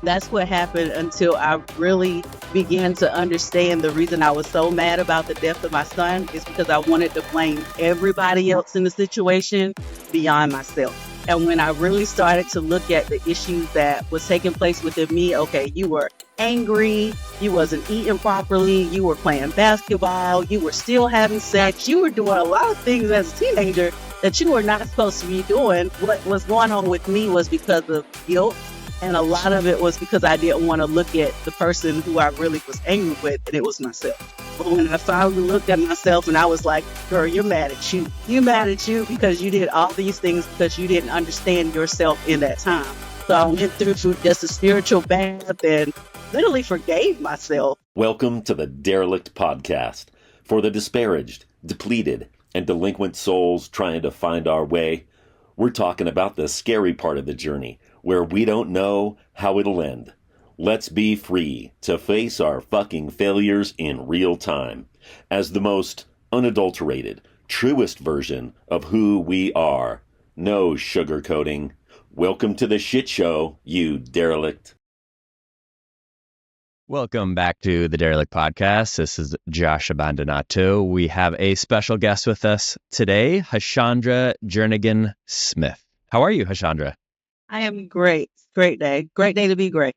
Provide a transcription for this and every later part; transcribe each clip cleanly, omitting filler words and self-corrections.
That's what happened until I really began to understand the reason I was so mad about the death of my son is because I wanted to blame everybody else in the situation beyond myself. And when I really started to look at the issues that was taking place within me, okay, you were angry, you wasn't eating properly, you were playing basketball, you were still having sex, you were doing a lot of things as a teenager that you were not supposed to be doing. What was going on with me was because of guilt. And a lot of it was because I didn't want to look at the person who I really was angry with, and it was myself. But when I finally looked at myself and I was like, girl, you're mad at you. You're mad at you because you did all these things because you didn't understand yourself in that time. So I went through just a spiritual bath and literally forgave myself. Welcome to the Derelict Podcast. For the disparaged, depleted, and delinquent souls trying to find our way, we're talking about the scary part of the journey, where we don't know how it'll end. Let's be free to face our fucking failures in real time as the most unadulterated, truest version of who we are. No sugarcoating. Welcome to the shit show, you derelict. Welcome back to the Derelict Podcast. This is Josh Abandonado. We have a special guest with us today, Hashondra Jernigan Smith. How are you, Hachandra? I am great. Great day. Great day to be great.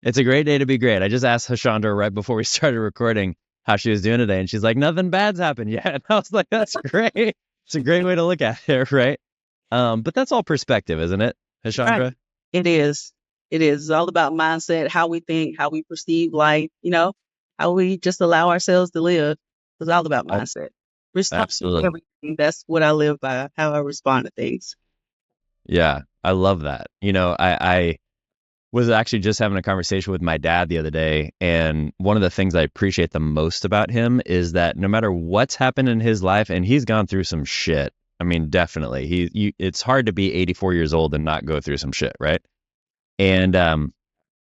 It's a great day to be great. I just asked Hashondra right before we started recording how she was doing today, and she's like, nothing bad's happened yet. And I was like, that's great. It's a great way to look at it, right? But that's all perspective, isn't it, Hashondra? Right. It is. It is. It's all about mindset, how we think, how we perceive life, how we just allow ourselves to live. It's all about mindset. Absolutely. Everything. That's what I live by, how I respond to things. Yeah, I love that. I was actually just having a conversation with my dad the other day, and one of the things I appreciate the most about him is that no matter what's happened in his life, and he's gone through some shit. I mean, definitely. It's hard to be 84 years old and not go through some shit, right? And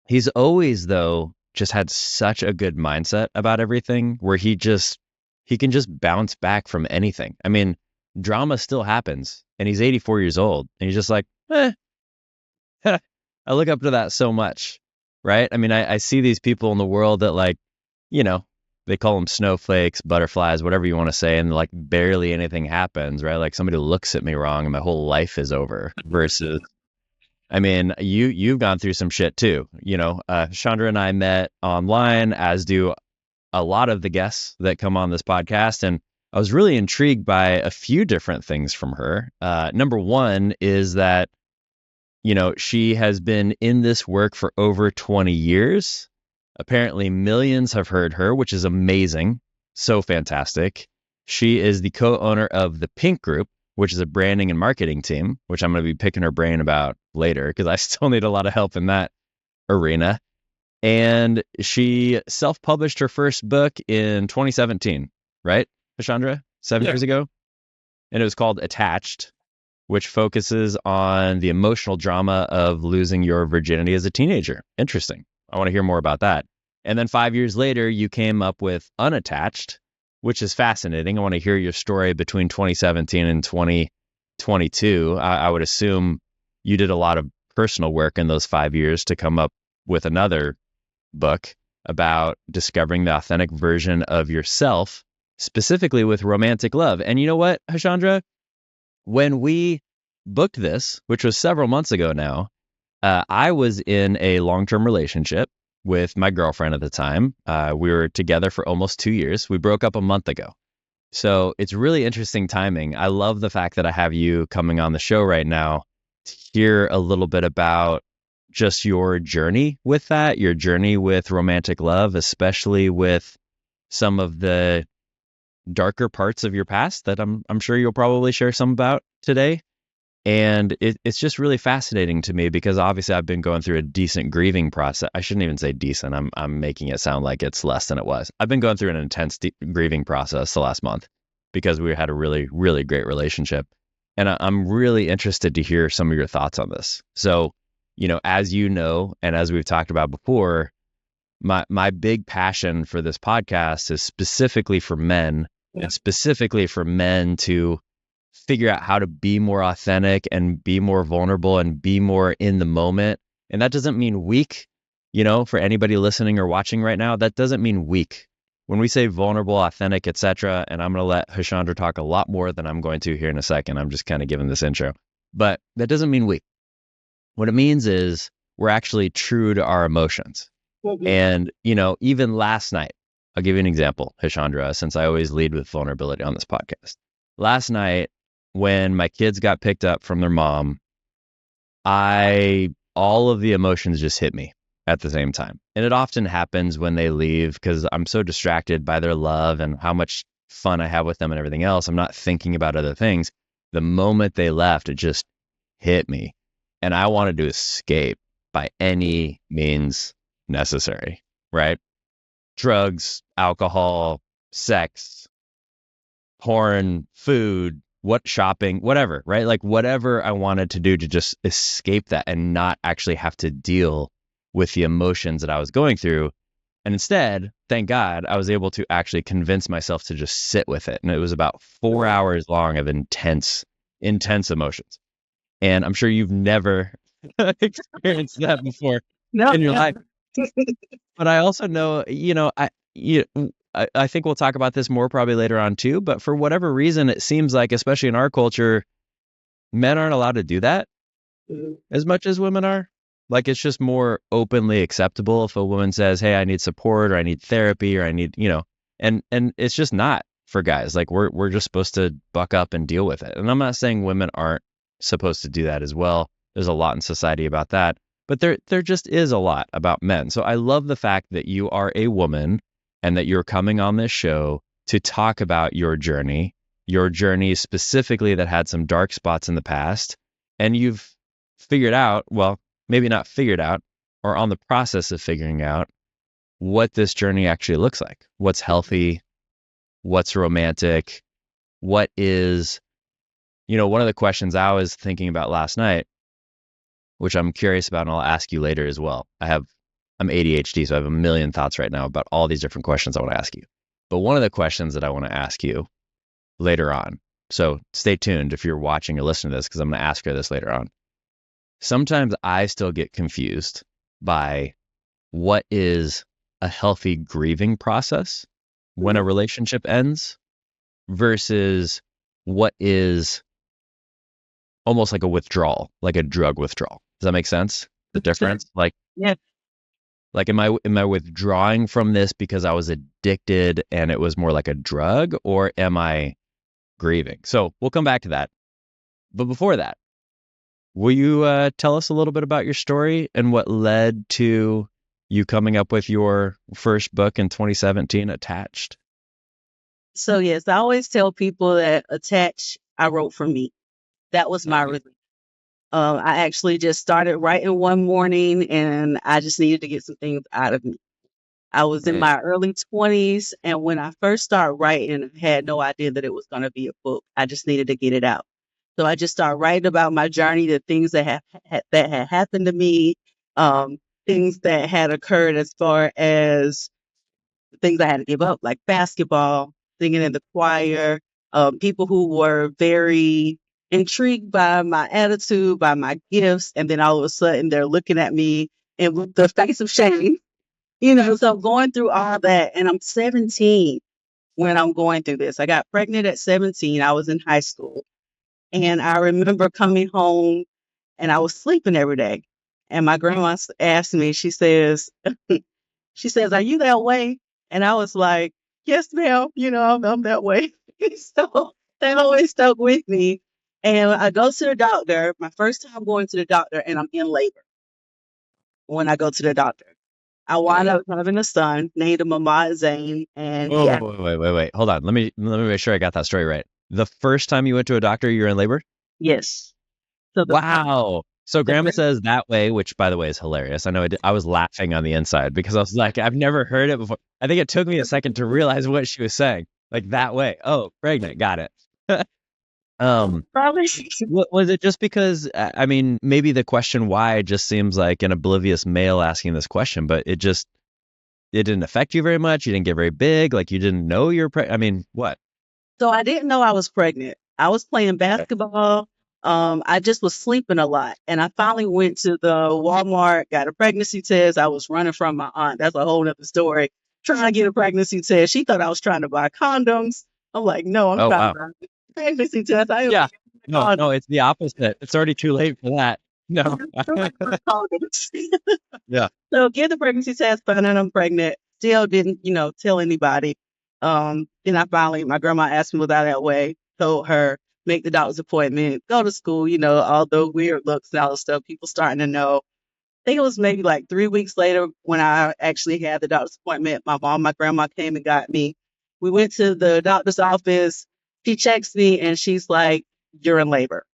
he's always, though, just had such a good mindset about everything where he can just bounce back from anything. I mean, drama still happens, and he's 84 years old, and he's just like, I look up to that so much, right? I mean, I see these people in the world that they call them snowflakes, butterflies, whatever you want to say, and like barely anything happens, right? Like somebody looks at me wrong and my whole life is over versus... I mean, you've gone through some shit too. Chandra and I met online, as do a lot of the guests that come on this podcast. And I was really intrigued by a few different things from her. Number one is that, she has been in this work for over 20 years. Apparently millions have heard her, which is amazing. So fantastic. She is the co-owner of the Pink Group, which is a branding and marketing team, which I'm going to be picking her brain about later because I still need a lot of help in that arena. And she self-published her first book in 2017, right, Hachandra? 7 years ago? And it was called Attached, which focuses on the emotional drama of losing your virginity as a teenager. Interesting. I want to hear more about that. And then 5 years later, you came up with Unattached, which is fascinating. I want to hear your story between 2017 and 2022. I would assume you did a lot of personal work in those 5 years to come up with another book about discovering the authentic version of yourself, specifically with romantic love. And you know what, Hachandra? When we booked this, which was several months ago now, I was in a long-term relationship with my girlfriend at the time. We were together for almost 2 years. We broke up a month ago. So it's really interesting timing. I love the fact that I have you coming on the show right now to hear a little bit about just your journey with that, your journey with romantic love, especially with some of the darker parts of your past that I'm sure you'll probably share some about today. And it's just really fascinating to me because obviously I've been going through a decent grieving process. I shouldn't even say decent. I'm making it sound like it's less than it was. I've been going through an intense grieving process the last month because we had a really, really great relationship. And I'm really interested to hear some of your thoughts on this. So, as you know, and as we've talked about before, my big passion for this podcast is specifically for men, and specifically for men to figure out how to be more authentic and be more vulnerable and be more in the moment. And that doesn't mean weak. For anybody listening or watching right now, that doesn't mean weak. When we say vulnerable, authentic, etc., and I'm going to let Hashondra talk a lot more than I'm going to here in a second. I'm just kind of giving this intro. But that doesn't mean weak. What it means is we're actually true to our emotions. And, even last night, I'll give you an example, Hachandra, since I always lead with vulnerability on this podcast. Last night, when my kids got picked up from their mom, all of the emotions just hit me at the same time. And it often happens when they leave because I'm so distracted by their love and how much fun I have with them and everything else. I'm not thinking about other things. The moment they left, it just hit me. And I wanted to escape by any means necessary, right? Drugs, alcohol, sex, porn, food, shopping, whatever, right? Like whatever I wanted to do to just escape that and not actually have to deal with the emotions that I was going through. And instead, thank God, I was able to actually convince myself to just sit with it. And it was about 4 hours long of intense emotions. And I'm sure you've never experienced that before in your life. But I also know, I think we'll talk about this more probably later on too. But for whatever reason, it seems like, especially in our culture, men aren't allowed to do that as much as women are. Like it's just more openly acceptable if a woman says, "Hey, I need support," or "I need therapy," or "I need," and it's just not for guys. Like we're just supposed to buck up and deal with it. And I'm not saying women aren't supposed to do that as well. There's a lot in society about that. But there just is a lot about men. So I love the fact that you are a woman and that you're coming on this show to talk about your journey specifically that had some dark spots in the past. And you've figured out, well, maybe not figured out, or on the process of figuring out what this journey actually looks like. What's healthy, what's romantic, what is, one of the questions I was thinking about last night, which I'm curious about, and I'll ask you later as well. I'm ADHD, so I have a million thoughts right now about all these different questions I want to ask you. But one of the questions that I want to ask you later on, so stay tuned if you're watching or listening to this, because I'm going to ask her this later on. Sometimes I still get confused by what is a healthy grieving process when a relationship ends versus what is almost like a withdrawal, like a drug withdrawal. Does that make sense? The difference? Like, yeah. Like, am I withdrawing from this because I was addicted and it was more like a drug, or am I grieving? So we'll come back to that. But before that, will you tell us a little bit about your story and what led to you coming up with your first book in 2017, Attached? So yes, I always tell people that Attached, I wrote for me. That was my release. I actually just started writing one morning and I just needed to get some things out of me. I was in my early 20s, and when I first started writing, I had no idea that it was going to be a book. I just needed to get it out. So I just started writing about my journey, the things that that had happened to me, things that had occurred as far as things I had to give up, like basketball, singing in the choir, people who were very intrigued by my attitude, by my gifts, and then all of a sudden they're looking at me and with the face of shame, so I'm going through all that, and I'm 17 when I'm going through this. I got pregnant at 17. I was in high school, and I remember coming home, and I was sleeping every day. And my grandma asked me, she says, "Are you that way?" And I was like, "Yes, ma'am. I'm that way." So that always stuck with me. And I go to the doctor, my first time going to the doctor, and I'm in labor when I go to the doctor. I wound up having a son, named him Ahmad Zain, and yeah. Wait. Hold on. Let me make sure I got that story right. The first time you went to a doctor, you were in labor? Yes. So Wow. So grandma says that way, which by the way is hilarious. I know I was laughing on the inside because I was like, I've never heard it before. I think it took me a second to realize what she was saying. Like that way. Oh, pregnant. Got it. probably. Was it just because, I mean, maybe the question why just seems like an oblivious male asking this question, but it didn't affect you very much. You didn't get very big. Like you didn't know you're pregnant. I mean, what? So I didn't know I was pregnant. I was playing basketball. I just was sleeping a lot. And I finally went to the Walmart, got a pregnancy test. I was running from my aunt. That's a whole other story. Trying to get a pregnancy test. She thought I was trying to buy condoms. I'm like, no, I'm Oh, trying to wow. buy a pregnancy test. I am Yeah. No, condoms. no, it's the opposite. It's already too late for that. No. Condoms. Yeah. So get the pregnancy test, found out I'm pregnant. Still didn't, tell anybody. Then I finally, my grandma asked me without that way, told her, make the doctor's appointment, go to school, all the weird looks and all the stuff, people starting to know. I think it was maybe like 3 weeks later when I actually had the doctor's appointment. My mom, my grandma came and got me. We went to the doctor's office. She checks me and she's like, you're in labor.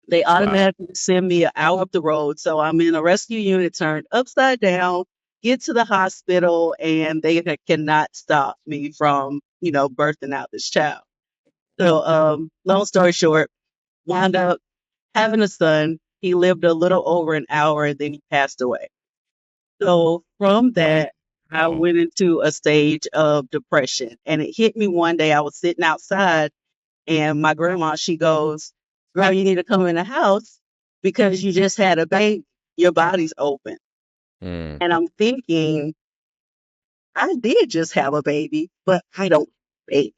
They Wow. automatically send me an hour up the road. So I'm in a rescue unit turned upside down, get to the hospital, and they cannot stop me from, birthing out this child. So, long story short, wound up having a son. He lived a little over an hour and then he passed away. So from that, I Oh. went into a stage of depression and it hit me one day. I was sitting outside and my grandma, she goes, girl, you need to come in the house because you just had a baby. Your body's open. Mm. And I'm thinking, I did just have a baby, but I don't baby,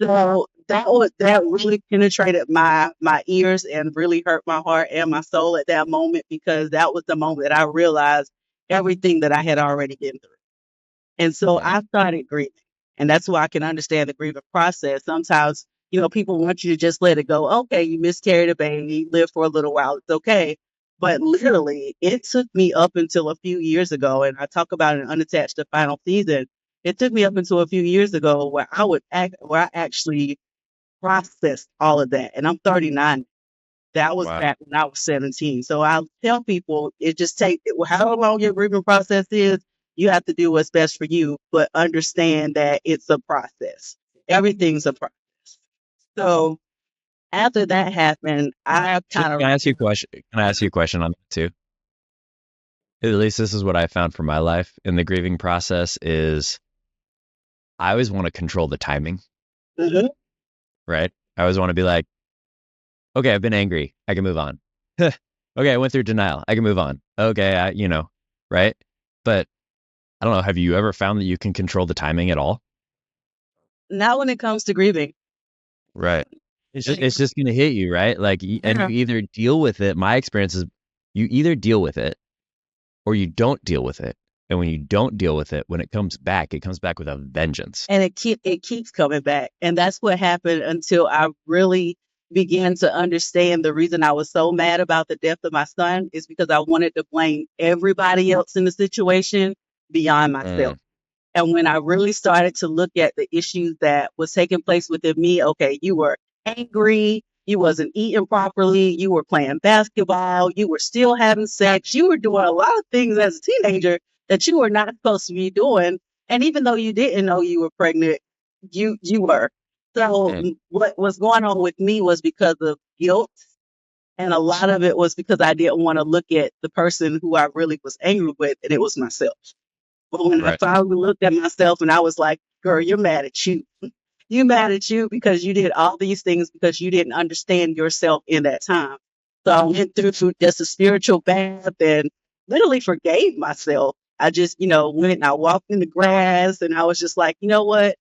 So that really penetrated my ears and really hurt my heart and my soul at that moment because that was the moment that I realized everything that I had already been through. And so Mm. I started grieving. And that's why I can understand the grieving process. Sometimes, people want you to just let it go. Okay, you miscarried a baby, live for a little while. It's okay. But literally, it took me up until a few years ago. And I talk about it in Unattached to Final Season. It took me up until a few years ago where where I actually processed all of that. And I'm 39. That was Wow. back when I was 17. So I tell people it just takes however long your grieving process is, you have to do what's best for you, but understand that it's a process. Everything's a process. So after that happened, I So kind can of I ask you a question? Can I ask you a question on that too? At least this is what I found for my life in the grieving process is I always want to control the timing, Mhm. right? I always want to be like, okay, I've been angry. I can move on. Okay, I went through denial. I can move on. Okay, right? But I don't know. Have you ever found that you can control the timing at all? not when it comes to grieving. Right. It's just going to hit you, right? Like, and you Yeah. either deal with it. My experience is you either deal with it or you don't deal with it. And when you don't deal with it, when it comes back with a vengeance. And it keeps coming back. And that's what happened until I really began to understand the reason I was so mad about the death of my son is because I wanted to blame everybody else in the situation beyond myself. Mm. And when I really started to look at the issues that was taking place within me, okay, you were angry, you wasn't eating properly, you were playing basketball, you were still having sex, you were doing a lot of things as a teenager that you were not supposed to be doing. And even though you didn't know you were pregnant, you were. So Mm. what was going on with me was because of guilt. And a lot of it was because I didn't want to look at the person who I really was angry with, and it was myself. But when I Right. finally looked at myself and I was like, girl, you're mad at you. You're mad at you because you did all these things because you didn't understand yourself in that time. So I went through just a spiritual bath and literally forgave myself. I just, went and I walked in the grass and I was just like, you know what?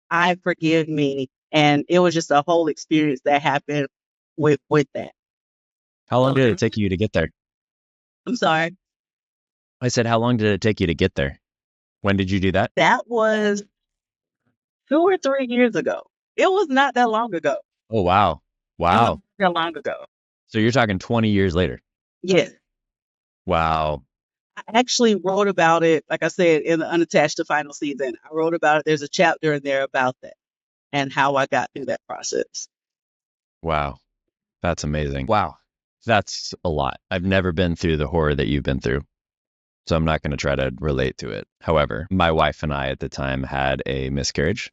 I forgive me. And it was just a whole experience that happened with that. How long did Okay. it take you to get there? I'm sorry. I said, how long did it take you to get there? When did you do that? That was 2 or 3 years ago. It was not that long ago. Oh, wow. It was Wow. not that long ago. So you're talking 20 years later. Yes. Wow. I actually wrote about it, like I said, in the Unattached to Final Season. I wrote about it. There's a chapter in there about that and how I got through that process. Wow. That's amazing. Wow. That's a lot. I've never been through the horror that you've been through, so I'm not going to try to relate to it. However, my wife and I at the time had a miscarriage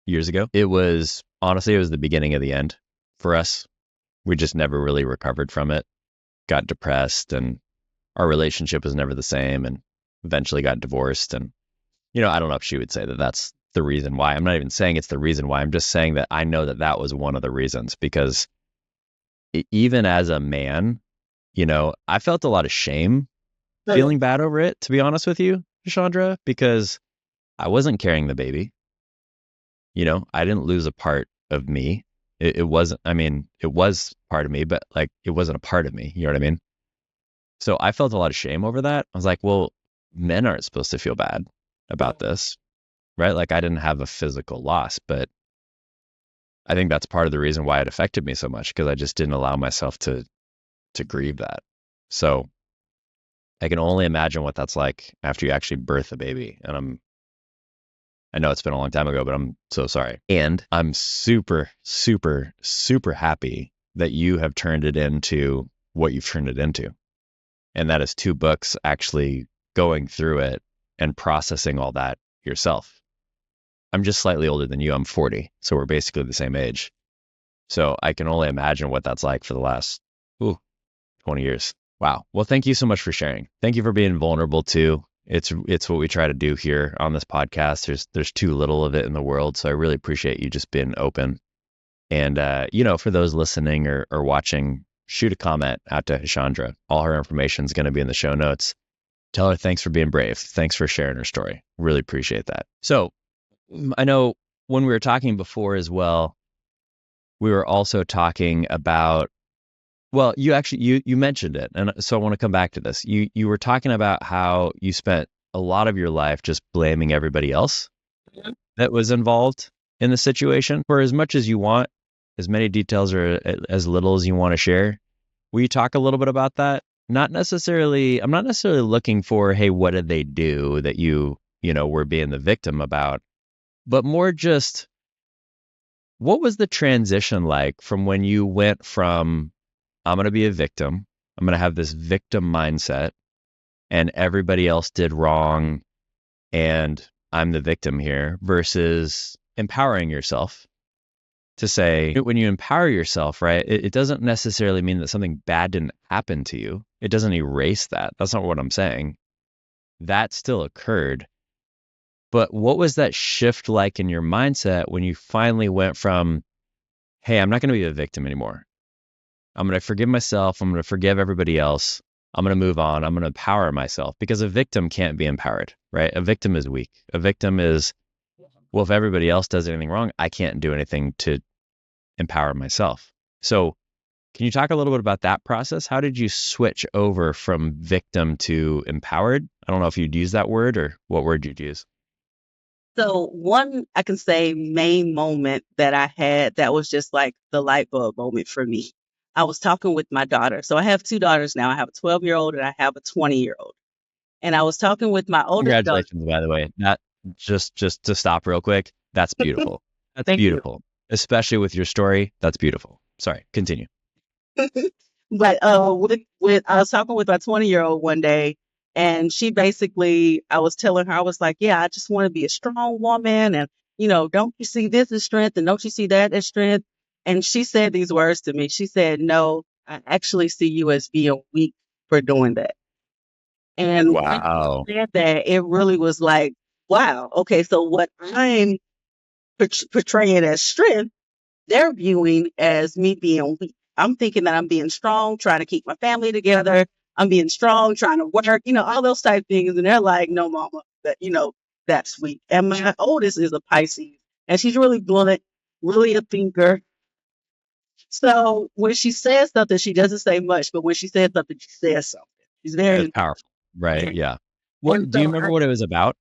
years ago. It was the beginning of the end for us. We just never really recovered from it, got depressed, and our relationship was never the same, and eventually got divorced. And, I don't know if she would say that that's the reason why. I'm not even saying it's the reason why. I'm just saying that I know that that was one of the reasons because even as a man, I felt a lot of shame feeling bad over it, to be honest with you, Hashondra, because I wasn't carrying the baby. I didn't lose a part of me. It wasn't, it was part of me, but like, it wasn't a part of me. You know what I mean? So I felt a lot of shame over that. I was like, well, men aren't supposed to feel bad about this, right? Like, I didn't have a physical loss, but I think that's part of the reason why it affected me so much, because I just didn't allow myself to grieve that. So I can only imagine what that's like after you actually birth a baby. And I know it's been a long time ago, but I'm so sorry. And I'm super, super, super happy that you have turned it into what you've turned it into. And that is 2 books actually going through it and processing all that yourself. I'm just slightly older than you. I'm 40. So we're basically the same age. So I can only imagine what that's like for the last 20 years. Wow. Well, thank you so much for sharing. Thank you for being vulnerable too. It's what we try to do here on this podcast. There's too little of it in the world. So I really appreciate you just being open. And, for those listening or watching, shoot a comment out to Hachandra. All her information is going to be in the show notes. Tell her thanks for being brave. Thanks for sharing her story. Really appreciate that. So I know when we were talking before as well, we were also talking about, well, you mentioned it. And so I want to come back to this. You were talking about how you spent a lot of your life just blaming everybody else that was involved in the situation. For as much as you want, as many details or as little as you want to share, will you talk a little bit about that? I'm not necessarily looking for, hey, what did they do that you were being the victim about, but more just, what was the transition like from when you went from, I'm going to be a victim, I'm going to have this victim mindset, and everybody else did wrong, and I'm the victim here, versus empowering yourself to say, when you empower yourself, right, it doesn't necessarily mean that something bad didn't happen to you. It doesn't erase that. That's not what I'm saying. That still occurred. But what was that shift like in your mindset when you finally went from, hey, I'm not going to be a victim anymore. I'm going to forgive myself. I'm going to forgive everybody else. I'm going to move on. I'm going to empower myself, because a victim can't be empowered, right? A victim is weak. A victim is, well, if everybody else does anything wrong, I can't do anything to empower myself. So can you talk a little bit about that process? How did you switch over from victim to empowered? I don't know if you'd use that word, or what word you'd use. So one, I can say, main moment that I had that was just like the light bulb moment for me. I was talking with my daughter. So I have 2 daughters now. I have a 12-year-old and I have a 20-year-old. And I was talking with my oldest daughter. Congratulations, by the way. Not just to stop real quick. That's beautiful. That's Thank you. beautiful. Especially with your story. That's beautiful. Sorry, continue. But with I was talking with my 20-year-old one day, and she basically, I was telling her, I was like, yeah, I just want to be a strong woman, and don't you see this as strength, and don't you see that as strength? And she said these words to me. She said, no, I actually see you as being weak for doing that. And when Wow. she said that, it really was like, wow, okay, so what I'm portraying as strength, they're viewing as me being weak. I'm thinking that I'm being strong, trying to keep my family together. I'm being strong, trying to work, all those type things. And they're like, no, mama, that's weak. And my oldest is a Pisces, and she's really blunt, really a thinker. So when she says something, she doesn't say much, but when she says something, she says something. She's It's very, powerful. Right. Yeah. and What do you so remember what it was about?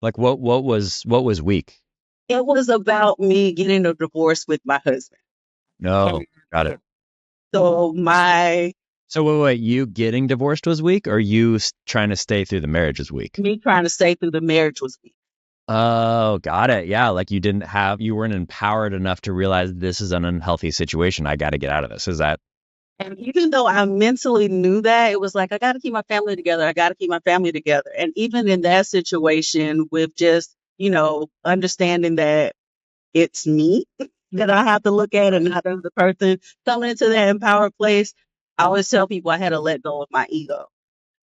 Like what was weak? it was about me getting a divorce with my husband. No. And Got it. so So wait, you getting divorced was weak, or you trying to stay through the marriage was weak? me trying to stay through the marriage was weak. Oh, got it. Yeah. Like you weren't empowered enough to realize this is an unhealthy situation. I got to get out of this. Is that? And even though I mentally knew that, it was like, I got to keep my family together. I got to keep my family together. And even in that situation, with just, understanding that it's me that I have to look at and not the other person coming into that empowered place, I always tell people I had to let go of my ego.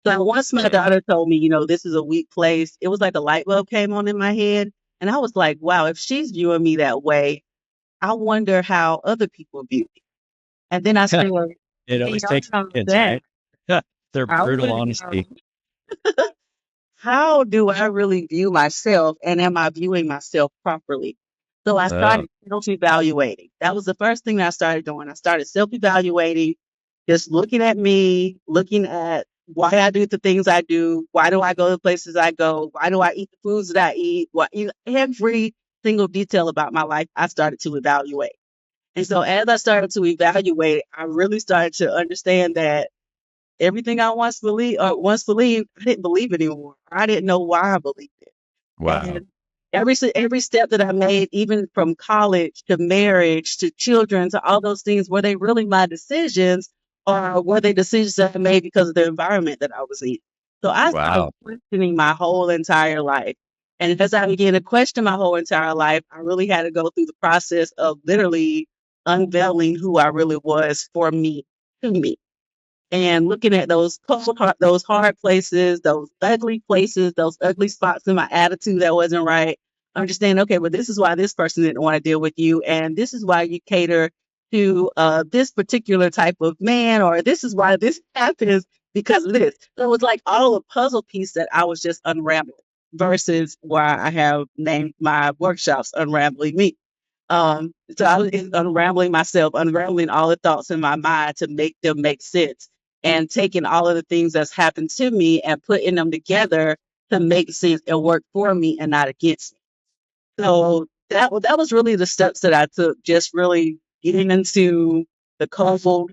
So once my daughter told me, this is a weak place, it was like a light bulb came on in my head. And I was like, wow, if she's viewing me that way, I wonder how other people view me. And then I started It always takes Beyond kids, that, right? Their I brutal want to honesty. how do I really view myself and am I viewing myself properly? So I Oh, started self-evaluating. That was the first thing that I started doing. I started self-evaluating, just looking at me, looking at why I do the things I do, why do I go the places I go, why do I eat the foods that I eat, every single detail about my life, I started to evaluate. And so as I started to evaluate, I really started to understand that everything I once believed, I didn't believe anymore. I didn't know why I believed it. wow. And every step that I made, even from college to marriage to children to all those things, were they really my decisions, or were they decisions that I made because of the environment that I was in? So I started Wow. questioning my whole entire life. And as I began to question my whole entire life, I really had to go through the process of literally unveiling who I really was for me, to me, and looking at those hard places, those ugly spots in my attitude that wasn't right. Understand, okay, well, this is why this person didn't want to deal with you, and this is why you cater to this particular type of man, or this is why this happens because of this. So it was like all a puzzle piece that I was just unraveling, versus why I have named my workshops "Unraveling Me." So I was unraveling myself, unraveling all the thoughts in my mind to make them make sense, and taking all of the things that's happened to me and putting them together to make sense and work for me and not against me. So that was really the steps that I took, just really getting into the cold,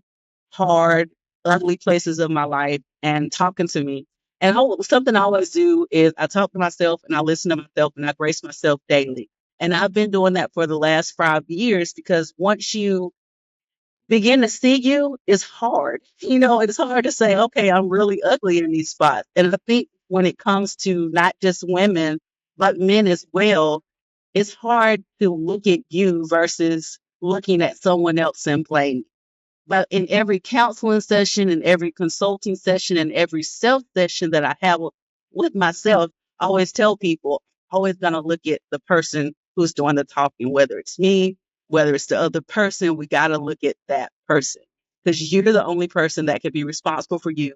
hard, ugly places of my life and talking to me. And something I always do is I talk to myself and I listen to myself and I grace myself daily. And I've been doing that for the last 5 years, because once you begin to see you, it's hard. It's hard to say, okay, I'm really ugly in these spots. And I think when it comes to not just women, but men as well, it's hard to look at you versus looking at someone else and blame. But in every counseling session, in every consulting session, in every self session that I have with myself, I always tell people, always gonna look at the person who's doing the talking, whether it's me, whether it's the other person, we gotta look at that person. Because you're the only person that can be responsible for you.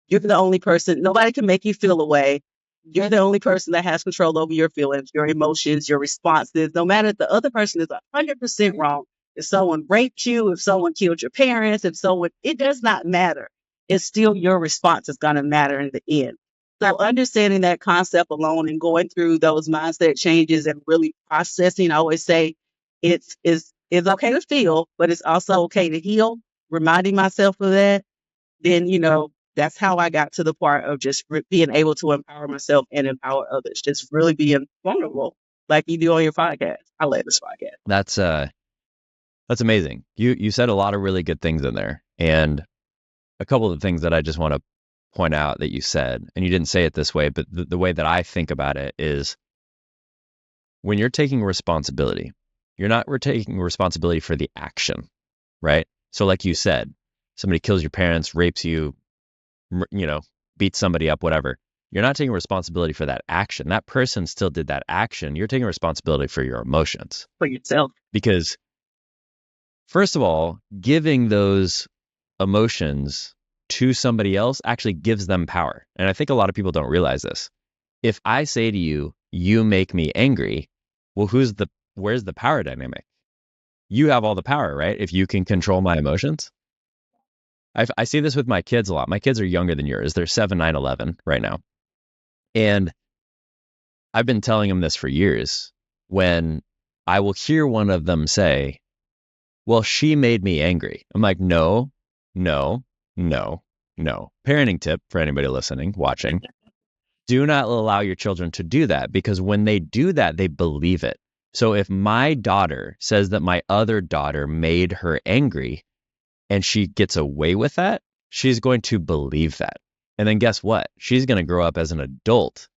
You're the only person, nobody can make you feel away. You're the only person that has control over your feelings, your emotions, your responses. No matter if the other person is 100% wrong, if someone raped you, if someone killed your parents, it does not matter. It's still your response is going to matter in the end. So understanding that concept alone and going through those mindset changes and really processing, I always say it's okay to feel, but it's also okay to heal. Reminding myself of that, then that's how I got to the part of just being able to empower myself and empower others. Just really being vulnerable, like you do on your podcast. I love this podcast. That's amazing. You said a lot of really good things in there. And a couple of things that I just want to point out that you said, and you didn't say it this way, but the way that I think about it is, when you're taking responsibility, we're taking responsibility for the action, right? So like you said, somebody kills your parents, rapes you, beats somebody up, whatever. You're not taking responsibility for that action. That person still did that action. You're taking responsibility for your emotions. For yourself. Because first of all, giving those emotions to somebody else actually gives them power. And I think a lot of people don't realize this. If I say to you, you make me angry, well, where's the power dynamic? You have all the power, right? If you can control my emotions. I see this with my kids a lot. My kids are younger than yours. They're 7, 9, 11 right now. And I've been telling them this for years. When I will hear one of them say, well, she made me angry. I'm like, no, no, no, no. Parenting tip for anybody listening, watching. Do not allow your children to do that, because when they do that, they believe it. So if my daughter says that my other daughter made her angry and she gets away with that, she's going to believe that. And then guess what? She's going to grow up as an adult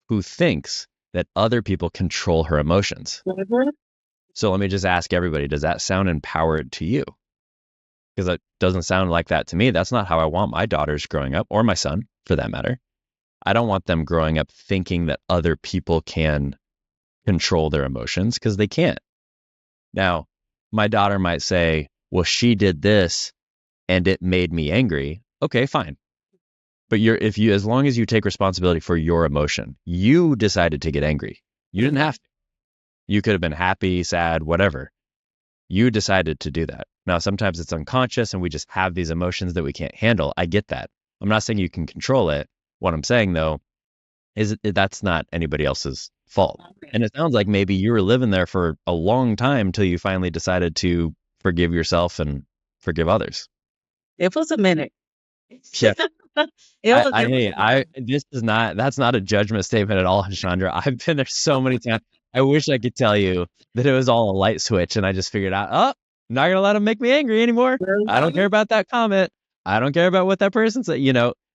who thinks that other people control her emotions. Mhm. So let me just ask everybody, does that sound empowered to you? Because it doesn't sound like that to me. That's not how I want my daughters growing up, or my son for that matter. I don't want them growing up thinking that other people can control their emotions, because they can't. Now, my daughter might say, well, she did this and it made me angry, okay, fine. But as long as you take responsibility for your emotion, you decided to get angry. You didn't have to. You could have been happy, sad, whatever. You decided to do that. Now, sometimes it's unconscious and we just have these emotions that we can't handle. I get that. I'm not saying you can control it. What I'm saying, though, is that's not anybody else's fault. And it sounds like maybe you were living there for a long time till you finally decided to forgive yourself and forgive others. It was a minute. Yeah. It That's not a judgment statement at all, Hashondra. I've been there so many times. I wish I could tell you that it was all a light switch and I just figured out, oh, I'm not going to let them make me angry anymore. I don't care about that comment. I don't care about what that person said.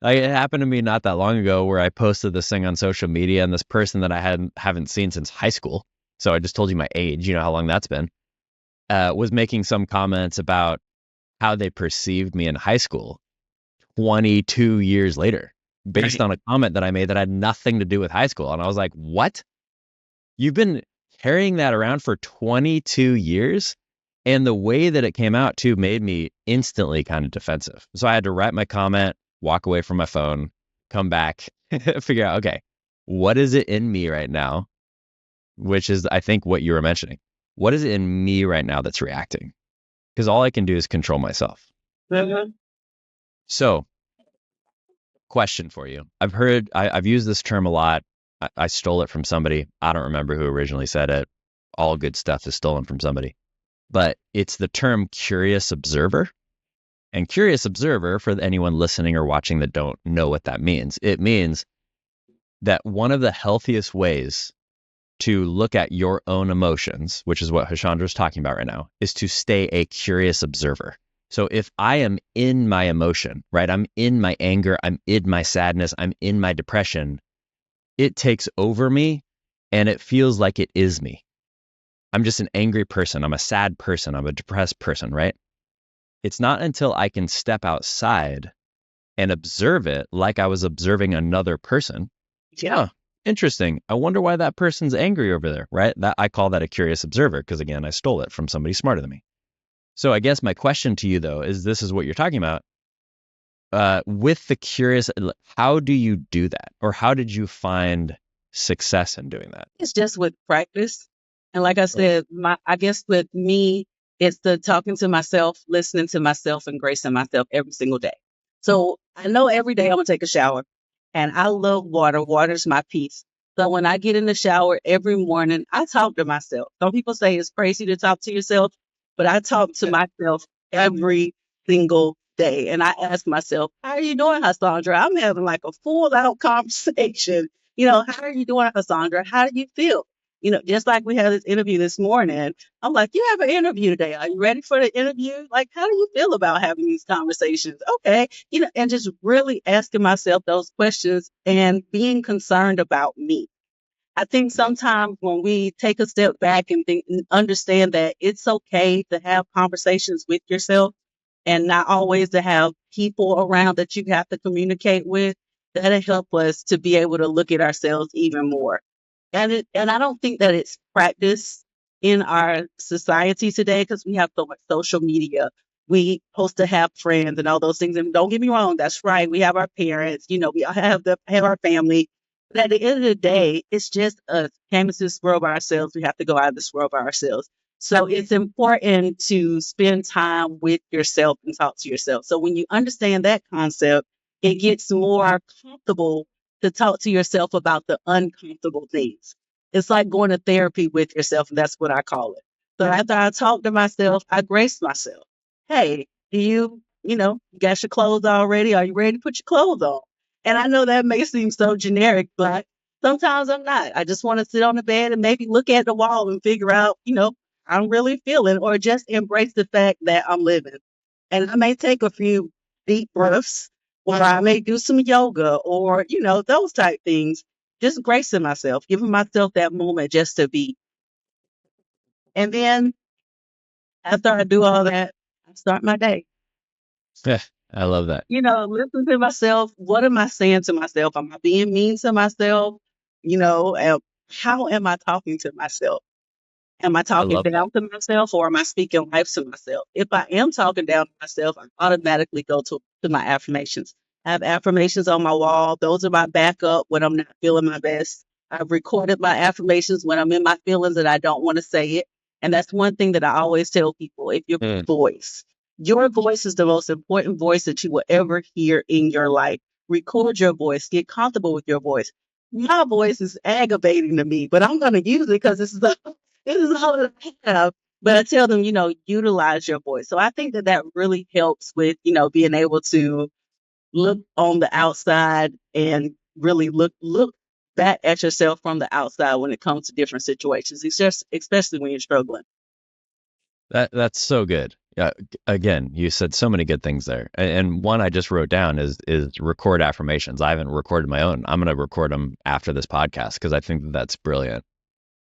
Like it happened to me not that long ago where I posted this thing on social media and this person that I haven't seen since high school. So I just told you my age, how long that's been, was making some comments about how they perceived me in high school 22 years later based on a comment that I made that had nothing to do with high school. And I was like, what? You've been carrying that around for 22 years? And the way that it came out too made me instantly kind of defensive. So I had to write my comment, walk away from my phone, come back, figure out, okay, what is it in me right now? Which is, I think, what you were mentioning. What is it in me right now that's reacting? Because all I can do is control myself. Mm-hmm. So, question for you. I've used this term a lot. I stole it from somebody. I don't remember who originally said it. All good stuff is stolen from somebody. But it's the term curious observer. And curious observer, for anyone listening or watching that don't know what that means, it means that one of the healthiest ways to look at your own emotions, which is what Hachandra is talking about right now, is to stay a curious observer. So if I am in my emotion, right, I'm in my anger, I'm in my sadness, I'm in my depression, it takes over me and it feels like it is me. I'm just an angry person. I'm a sad person. I'm a depressed person, right? It's not until I can step outside and observe it like I was observing another person. Yeah. Interesting. I wonder why that person's angry over there, right? I call that a curious observer because, again, I stole it from somebody smarter than me. So I guess my question to you, though, is this is what you're talking about. With the curious, how do you do that? Or how did you find success in doing that? It's just with practice. And like I said, I guess with me, it's the talking to myself, listening to myself, and gracing myself every single day. So I know every day I'm going to take a shower. And I love water. Water's my peace. So when I get in the shower every morning, I talk to myself. Some people say it's crazy to talk to yourself, but I talk to myself every single day. And I ask myself, how are you doing, Hashondra? I'm having like a full out conversation. How are you doing, Hashondra? How do you feel? Just like we had this interview this morning, I'm like, you have an interview today. Are you ready for the interview? Like, how do you feel about having these conversations? Okay. And just really asking myself those questions and being concerned about me. I think sometimes when we take a step back and understand that it's okay to have conversations with yourself and not always to have people around that you have to communicate with, that'll help us to be able to look at ourselves even more. And I don't think that it's practiced in our society today because we have so much social media. We supposed to have friends and all those things. And don't get me wrong, that's right. We have our parents, we all have our family. But at the end of the day, it's just us came into this world by ourselves. We have to go out of this world by ourselves. So it's important to spend time with yourself and talk to yourself. So when you understand that concept, it gets more comfortable to talk to yourself about the uncomfortable things. It's like going to therapy with yourself, and that's what I call it. So after I talk to myself, I grace myself. Hey, you got your clothes already? Are you ready to put your clothes on? And I know that may seem so generic, but sometimes I'm not. I just want to sit on the bed and maybe look at the wall and figure out, I'm really feeling, or just embrace the fact that I'm living. And I may take a few deep breaths, or I may do some yoga, or, those type things. Just gracing myself, giving myself that moment just to be. And then after I do all that, I start my day. Yeah, I love that. Listen to myself. What am I saying to myself? Am I being mean to myself? How am I talking to myself? Am I I talking love that. down to myself or am I speaking life to myself? If I am talking down to myself, I automatically go to my affirmations. I have affirmations on my wall. Those are my backup when I'm not feeling my best. I've recorded my affirmations when I'm in my feelings and I don't want to say it. And that's one thing that I always tell people. If Mm. your voice is the most important voice that you will ever hear in your life. Record your voice. Get comfortable with your voice. My voice is aggravating to me, but I'm going to use it because this is all that I have. But I tell them, utilize your voice. So I think that that really helps with, being able to look on the outside and really look back at yourself from the outside when it comes to different situations. It's just especially when you're struggling. That's so good. Yeah, again, you said so many good things there. And one I just wrote down is record affirmations. I haven't recorded my own. I'm going to record them after this podcast because I think that that's brilliant.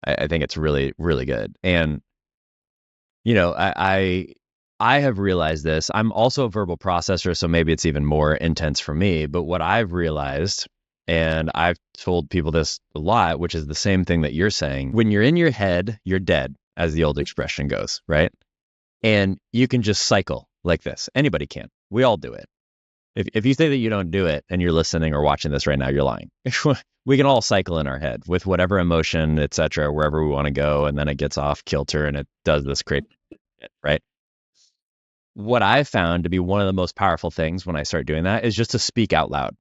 I think it's really, really good. And I have realized this. I'm also a verbal processor, so maybe it's even more intense for me. But what I've realized, and I've told people this a lot, which is the same thing that you're saying. When you're in your head, you're dead, as the old expression goes, right? And you can just cycle like this. Anybody can. We all do it. If you say that you don't do it and you're listening or watching this right now, you're lying. We can all cycle in our head with whatever emotion, etc., wherever we want to go, and then it gets off kilter and it does this crazy shit, right? What I found to be one of the most powerful things when I start doing that is just to speak out loud.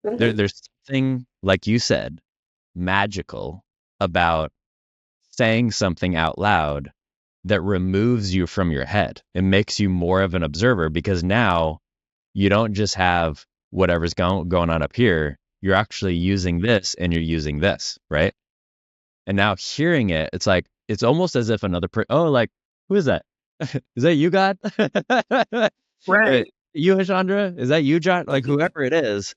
There's something, like you said, magical about saying something out loud that removes you from your head. It makes you more of an observer because now you don't just have whatever's going on up here. You're actually using this and you're using this, right? And now hearing it, it's like, it's almost as if another like, who is that? Is that you, God? Right. You, Hashondra? Is that you, John? Like, whoever it is,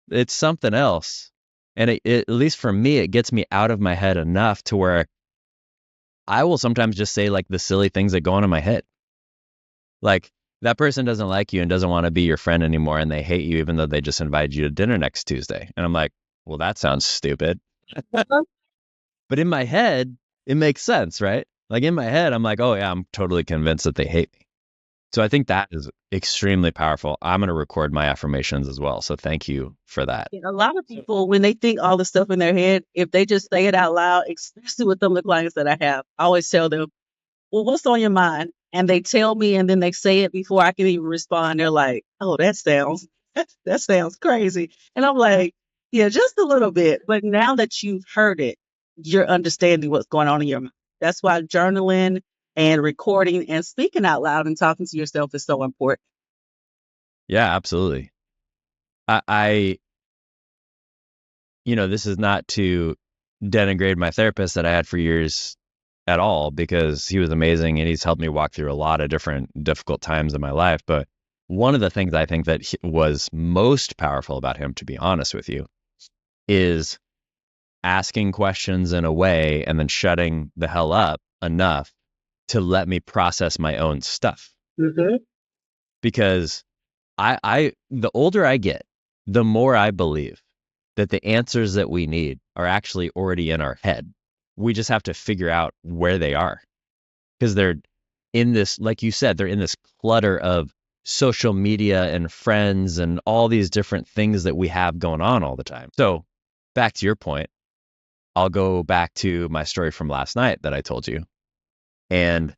it's something else. And at least for me, it gets me out of my head enough to where I will sometimes just say like the silly things that go on in my head. Like, that person doesn't like you and doesn't want to be your friend anymore, and they hate you even though they just invited you to dinner next Tuesday. And I'm like, well, that sounds stupid. But in my head, it makes sense, right? Like in my head, I'm like, oh yeah, I'm totally convinced that they hate me. So I think that is extremely powerful. I'm going to record my affirmations as well. So thank you for that. A lot of people, when they think all the stuff in their head, if they just say it out loud, especially with some of the clients that I have, I always tell them, well, what's on your mind? And they tell me, and then they say it before I can even respond. They're like, oh, that sounds crazy. And I'm like, yeah, just a little bit. But now that you've heard it, you're understanding what's going on in your mind. That's why journaling and recording and speaking out loud and talking to yourself is so important. Yeah, absolutely. I this is not to denigrate my therapist that I had for years at all, because he was amazing and he's helped me walk through a lot of different difficult times in my life. But one of the things I think that was most powerful about him, to be honest with you, is asking questions in a way and then shutting the hell up enough to let me process my own stuff. Mm-hmm. Because the older I get, the more I believe that the answers that we need are actually already in our head. We just have to figure out where they are, because they're in this, like you said, they're in this clutter of social media and friends and all these different things that we have going on all the time. So back to your point, I'll go back to my story from last night that I told you. And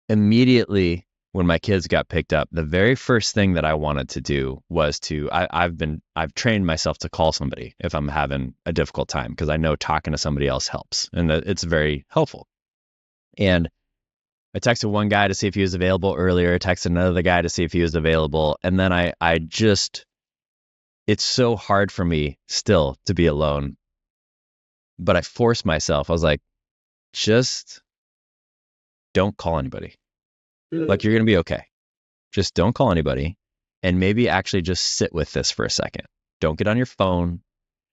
immediately when my kids got picked up, the very first thing that I wanted to do was I've trained myself to call somebody if I'm having a difficult time, because I know talking to somebody else helps and that it's very helpful. And I texted one guy to see if he was available earlier, texted another guy to see if he was available. And then I just, it's so hard for me still to be alone, but I forced myself. I was like, just don't call anybody. Like, you're going to be okay. Just don't call anybody, and maybe actually just sit with this for a second. Don't get on your phone.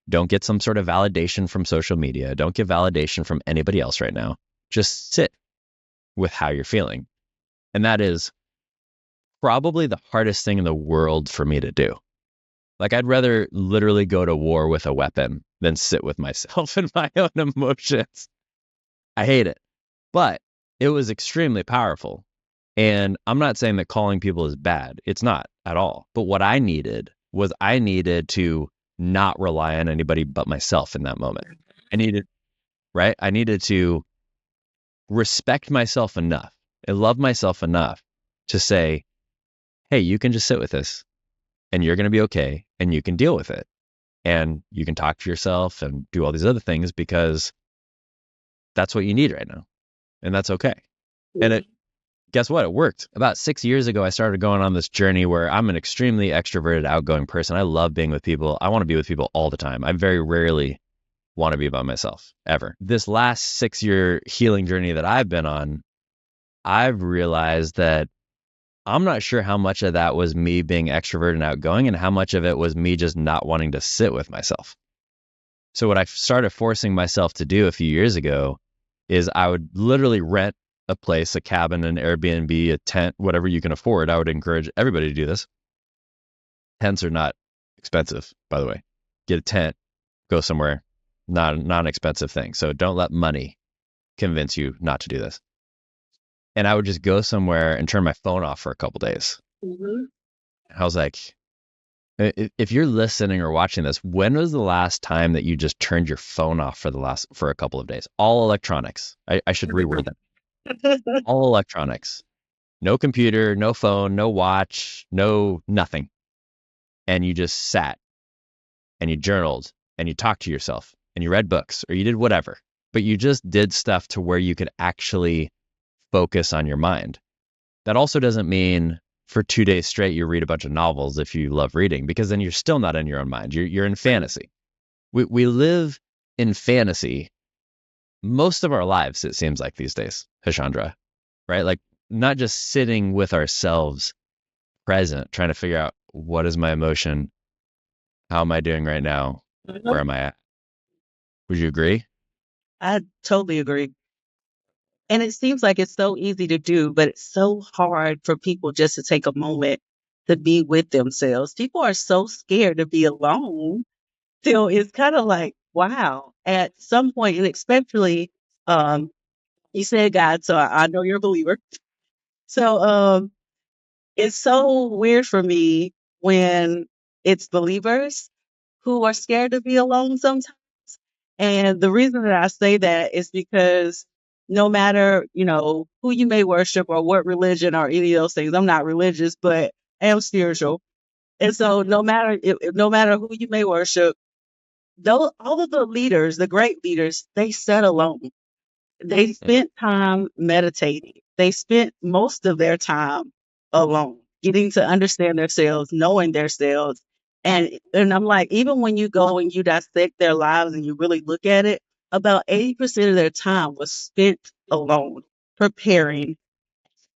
Don't get some sort of validation from social media. Don't get validation from anybody else right now. Just sit with how you're feeling. And that is probably the hardest thing in the world for me to do. Like, I'd rather literally go to war with a weapon than sit with myself and my own emotions. I hate it. But it was extremely powerful. And I'm not saying that calling people is bad. It's not at all. But what I needed was I needed to not rely on anybody but myself in that moment. I needed, right? I needed to respect myself enough and love myself enough to say, hey, you can just sit with this and you're going to be okay and you can deal with it. And you can talk to yourself and do all these other things because that's what you need right now. And that's okay. And guess what? It worked. About 6 years ago, I started going on this journey where I'm an extremely extroverted, outgoing person. I love being with people. I want to be with people all the time. I very rarely want to be by myself, ever. This last 6-year healing journey that I've been on, I've realized that I'm not sure how much of that was me being extroverted and outgoing and how much of it was me just not wanting to sit with myself. So what I started forcing myself to do a few years ago is I would literally rent a place, a cabin, an Airbnb, a tent, whatever you can afford. I would encourage everybody to do this. Tents are not expensive, by the way. Get a tent, go somewhere, not an expensive thing. So don't let money convince you not to do this. And I would just go somewhere and turn my phone off for a couple days. Mm-hmm. I was like, if you're listening or watching this, when was the last time that you just turned your phone off for a couple of days? All electronics. I should reword that. All electronics. No computer, no phone, no watch, no nothing. And you just sat and you journaled and you talked to yourself and you read books or you did whatever. But you just did stuff to where you could actually focus on your mind. That also doesn't mean for 2 days straight you read a bunch of novels if you love reading, because then you're still not in your own mind. You're in fantasy. We live in fantasy most of our lives, it seems like these days, Hachandra, right? Like not just sitting with ourselves present, trying to figure out what is my emotion? How am I doing right now? Where am I at? Would you agree? I totally agree. And it seems like it's so easy to do, but it's so hard for people just to take a moment to be with themselves. People are so scared to be alone. So it's kind of like, wow, at some point, and especially, um, you said God, so I know you're a believer. So it's so weird for me when it's believers who are scared to be alone sometimes. And the reason that I say that is because no matter, who you may worship or what religion or any of those things, I'm not religious, but I am spiritual. And so no matter who you may worship, though all of the leaders, the great leaders, they sat alone. They spent time meditating. They spent most of their time alone, getting to understand themselves, knowing themselves. And I'm like, even when you go and you dissect their lives and you really look at it, about 80% of their time was spent alone, preparing,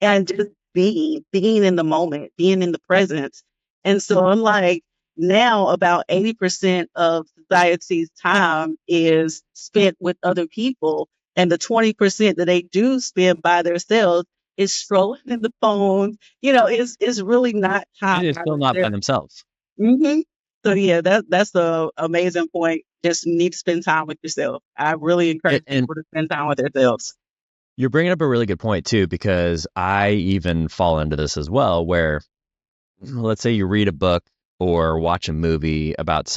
and just being in the moment, being in the presence. And so I'm like, now about 80% of society's time is spent with other people. And the 20% that they do spend by themselves is scrolling in the phone. It's really not time They're by still not by themselves. themselves. Hmm. So yeah, that's the amazing point. Just need to spend time with yourself. I really encourage And people to spend time with themselves. you're bringing up a really good point too, because I even fall into this as well, where let's say you read a book or watch a movie about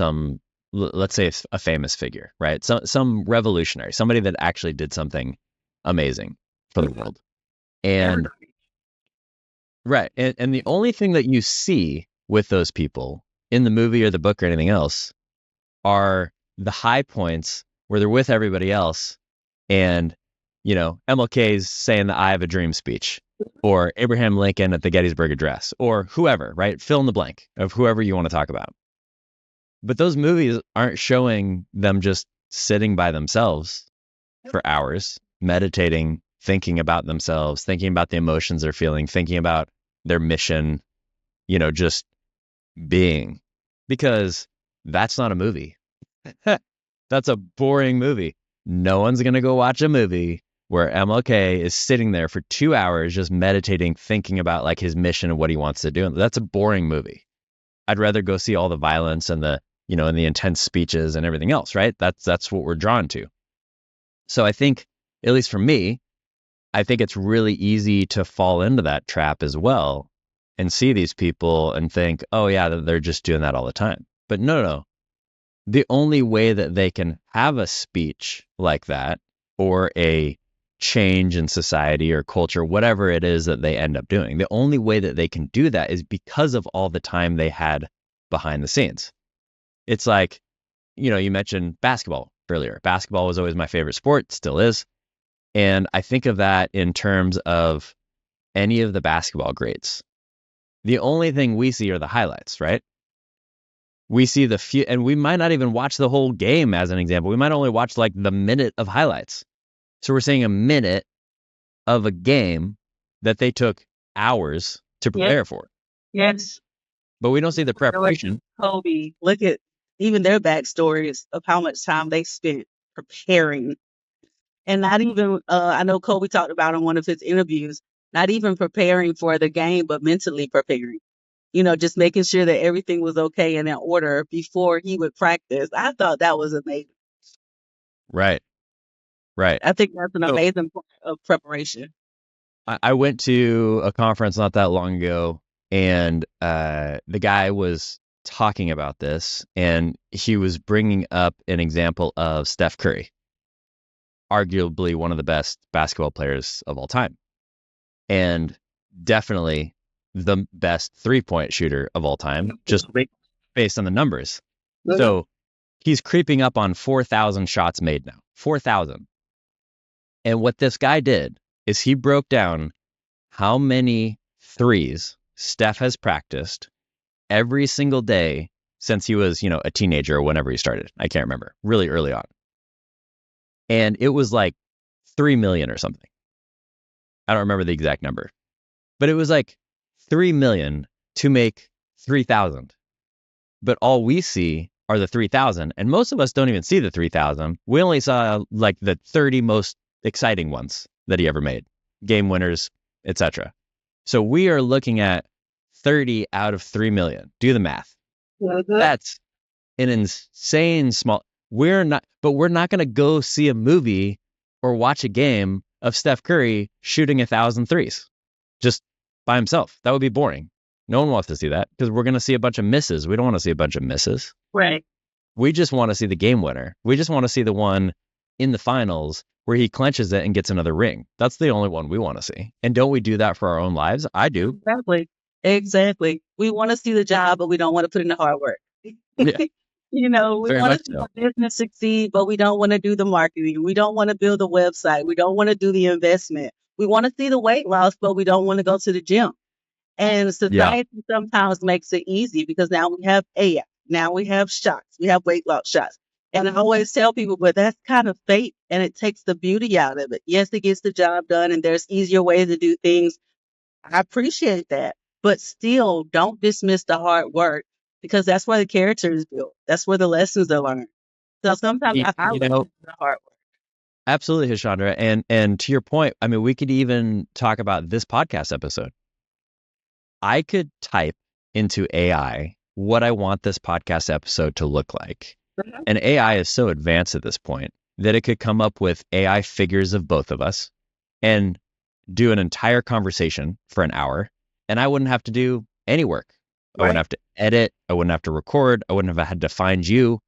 let's say a famous figure, right? Some revolutionary, somebody that actually did something amazing for the world. And right. And the only thing that you see with those people in the movie or the book or anything else are the high points where they're with everybody else. And, MLK's saying the I have a dream speech, or Abraham Lincoln at the Gettysburg Address, or whoever, right? Fill in the blank of whoever you want to talk about. But those movies aren't showing them just sitting by themselves for hours, meditating, thinking about themselves, thinking about the emotions they're feeling, thinking about their mission, just being. Because that's not a movie. That's a boring movie. No one's going to go watch a movie where MLK is sitting there for 2 hours just meditating, thinking about like his mission and what he wants to do. That's a boring movie. I'd rather go see all the violence and and the intense speeches and everything else, right? That's what we're drawn to. So I think, at least for me, I think it's really easy to fall into that trap as well and see these people and think, oh yeah, they're just doing that all the time. But no. The only way that they can have a speech like that or a change in society or culture, whatever it is that they end up doing, the only way that they can do that is because of all the time they had behind the scenes. It's like, you mentioned basketball earlier. Basketball was always my favorite sport, still is. And I think of that in terms of any of the basketball greats. The only thing we see are the highlights, right? We see the few, and we might not even watch the whole game as an example. We might only watch like the minute of highlights. So we're seeing a minute of a game that they took hours to prepare for. Yes. But we don't see the preparation. Kobe, look at even their backstories of how much time they spent preparing. And not even, I know Kobe talked about in one of his interviews, not even preparing for the game, but mentally preparing. Just making sure that everything was okay and in order before he would practice. I thought that was amazing. Right. I think that's an amazing part of preparation. I went to a conference not that long ago, and the guy was talking about this, and he was bringing up an example of Steph Curry, arguably one of the best basketball players of all time, and definitely the best three-point shooter of all time, just based on the numbers. So he's creeping up on 4,000 shots made now, 4,000. And what this guy did is he broke down how many threes Steph has practiced every single day since he was, a teenager or whenever he started. I can't remember, really early on. And it was like 3 million or something. I don't remember the exact number, but it was like 3 million to make 3,000. But all we see are the 3,000. And most of us don't even see the 3,000. We only saw like the 30 most exciting ones that he ever made, game winners, etc. So we are looking at 30 out of 3 million. Do the math. That's an insane small. We're not going to go see a movie or watch a game of Steph Curry shooting 1,000 threes just by himself. That would be boring. No one wants to see that because we're going to see a bunch of misses. We don't want to see a bunch of misses. Right. We just want to see the game winner. We just want to see the one in the finals where he clenches it and gets another ring. That's the only one we want to see. And don't we do that for our own lives? I do. Exactly. We want to see the job, but we don't want to put in the hard work. Yeah. We want to see the business succeed, but we don't want to do the marketing. We don't want to build a website. We don't want to do the investment. We want to see the weight loss, but we don't want to go to the gym. And society sometimes makes it easy because now we have AI. Now we have shots. We have weight loss shots. And I always tell people, but that's kind of fake and it takes the beauty out of it. Yes, it gets the job done and there's easier ways to do things. I appreciate that. But still, don't dismiss the hard work because that's where the character is built. That's where the lessons are learned. So sometimes I look at the hard work. Absolutely, Hachandra. And to your point, I mean, we could even talk about this podcast episode. I could type into AI what I want this podcast episode to look like. And AI is so advanced at this point that it could come up with AI figures of both of us and do an entire conversation for an hour. And I wouldn't have to do any work. I wouldn't have to edit. I wouldn't have to record. I wouldn't have had to find you.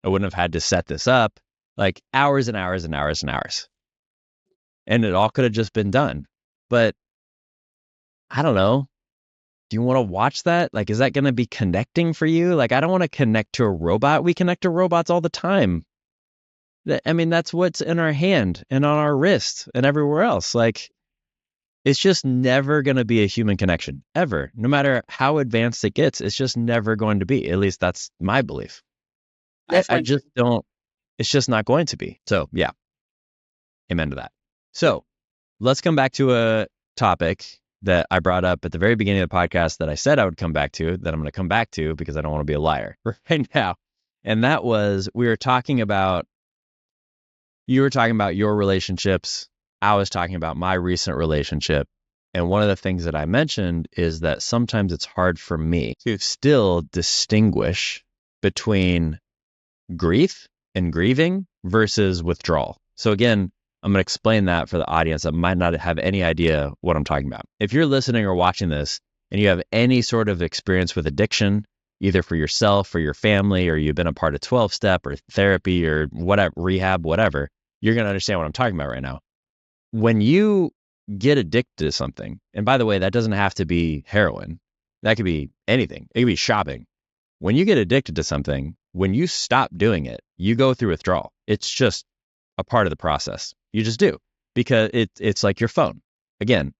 I wouldn't have had to set this up. Like hours and hours and hours and hours. And it all could have just been done. But I don't know. Do you want to watch that? Like, is that going to be connecting for you? Like, I don't want to connect to a robot. We connect to robots all the time. I mean, that's what's in our hand and on our wrist and everywhere else. Like, it's just never going to be a human connection, ever. No matter how advanced it gets, it's just never going to be. At least that's my belief. I just don't, it's just not going to be. So, yeah. Amen to that. So, let's come back to a topic that I brought up at the very beginning of the podcast that I said I would come back to, that I'm going to come back to because I don't want to be a liar right now. And that was, you were talking about your relationships. I was talking about my recent relationship. And one of the things that I mentioned is that sometimes it's hard for me to still distinguish between grief and grieving versus withdrawal. So again, I'm going to explain that for the audience that might not have any idea what I'm talking about. If you're listening or watching this and you have any sort of experience with addiction, either for yourself or your family, or you've been a part of 12-step or therapy or whatever, rehab, whatever, you're going to understand what I'm talking about right now. When you get addicted to something, and by the way, that doesn't have to be heroin. That could be anything. It could be shopping. When you get addicted to something, when you stop doing it, you go through withdrawal. It's just a part of the process. You just do, because it's like your phone. Again,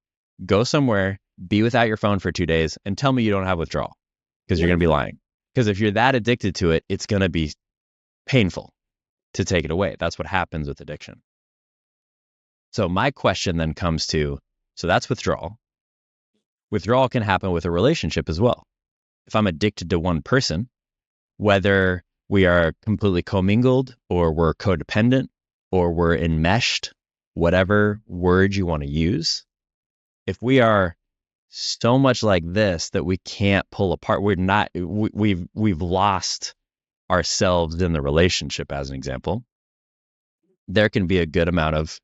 go somewhere, be without your phone for 2 days, and tell me you don't have withdrawal, because you're going to be lying. Because if you're that addicted to it, it's going to be painful to take it away. That's what happens with addiction. So my question then comes to, so that's withdrawal. Withdrawal can happen with a relationship as well. If I'm addicted to one person, whether we are completely commingled or we're codependent or we're enmeshed, whatever word you want to use, if we are so much like this that we can't pull apart, we've lost ourselves in the relationship, as an example, there can be a good amount of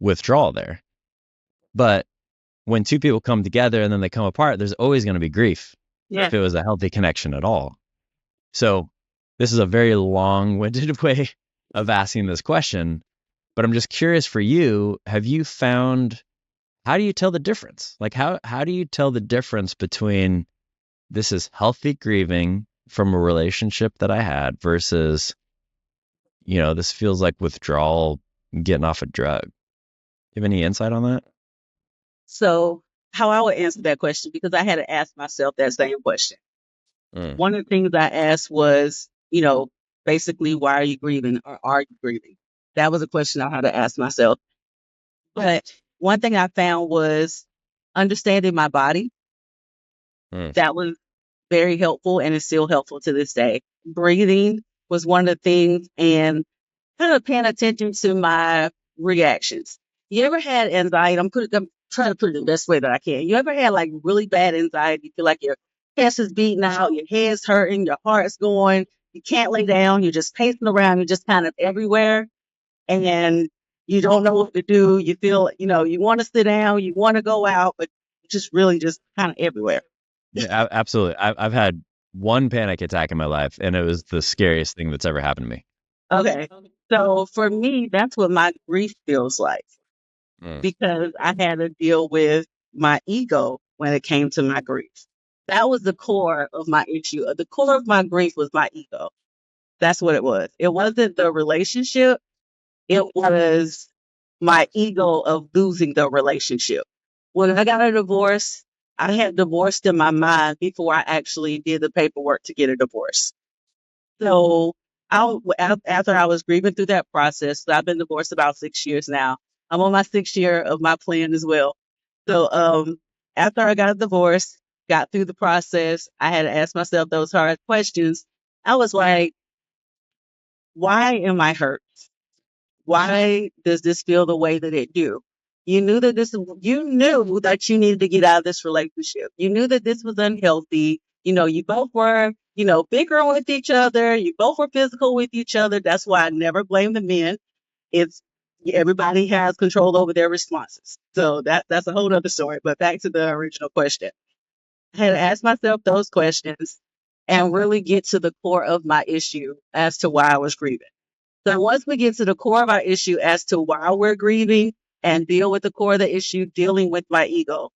withdrawal there. But when two people come together and then they come apart, there's always going to be grief if it was a healthy connection at all. So this is a very long-winded way of asking this question, but I'm just curious for you, have you found, how do you tell the difference? Like how do you tell the difference between this is healthy grieving from a relationship that I had versus, this feels like withdrawal, getting off a drug? Do you have any insight on that? So, how I would answer that question, because I had to ask myself that same question. One of the things I asked was, basically, why are you grieving, or are you grieving? That was a question I had to ask myself. But one thing I found was understanding my body. That was very helpful, and it's still helpful to this day. Breathing was one of the things, and kind of paying attention to my reactions. You ever had anxiety? I'm trying to put it the best way that I can. You ever had like really bad anxiety? You feel like your chest is beating out, your head's hurting, your heart's going, you can't lay down, you're just pacing around, you're just kind of everywhere, and you don't know what to do. You feel, you want to sit down, you want to go out, but just really just kind of everywhere. Yeah, absolutely. I've had one panic attack in my life, and it was the scariest thing that's ever happened to me. Okay. So for me, that's what my grief feels like, because I had to deal with my ego when it came to my grief. That was the core of my issue. The core of my grief was my ego. That's what it was. It wasn't the relationship. It was my ego of losing the relationship. When I got a divorce, I had divorced in my mind before I actually did the paperwork to get a divorce. So after I was grieving through that process, so I've been divorced about 6 years now. I'm on my 6th year of my plan as well. So after I got a divorce, got through the process, I had to ask myself those hard questions. I was like, why am I hurt? Why does this feel the way that it do? You knew that you needed to get out of this relationship. You knew that this was unhealthy. You both were, bickering with each other. You both were physical with each other. That's why I never blame the men. It's everybody has control over their responses. So that's a whole other story. But back to the original question. I had to ask myself those questions and really get to the core of my issue as to why I was grieving. So once we get to the core of our issue as to why we're grieving and deal with the core of the issue, dealing with my ego.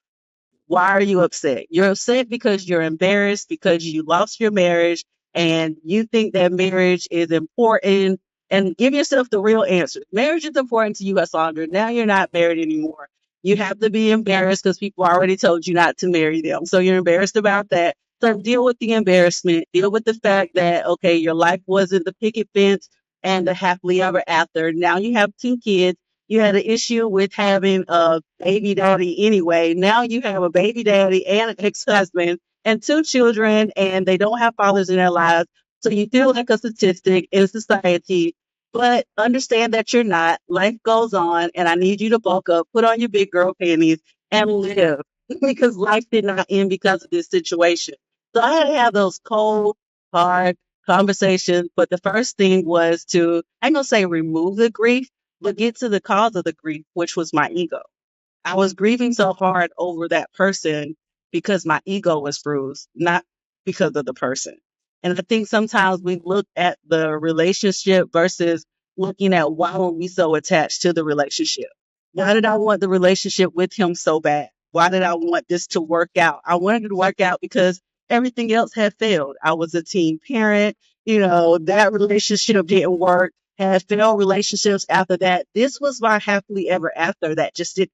Why are you upset? You're upset because you're embarrassed because you lost your marriage and you think that marriage is important. And give yourself the real answer. Marriage is important to you, Hashondra. Now you're not married anymore. You have to be embarrassed because people already told you not to marry them. So you're embarrassed about that. So deal with the embarrassment. Deal with the fact that, okay, your life wasn't the picket fence and the happily ever after. Now you have 2 kids. You had an issue with having a baby daddy anyway. Now you have a baby daddy and an ex-husband and 2 children, and they don't have fathers in their lives. So you feel like a statistic in society, but understand that you're not. Life goes on, and I need you to bulk up, put on your big girl panties, and live because life did not end because of this situation. So I had to have those cold, hard conversations. But the first thing was to, I'm going to say remove the grief, but get to the cause of the grief, which was my ego. I was grieving so hard over that person because my ego was bruised, not because of the person. And I think sometimes we look at the relationship versus looking at why were we so attached to the relationship? Why did I want the relationship with him so bad? Why did I want this to work out? I wanted it to work out because everything else had failed. I was a teen parent. That relationship didn't work. Had failed relationships after that. This was my happily ever after that just didn't.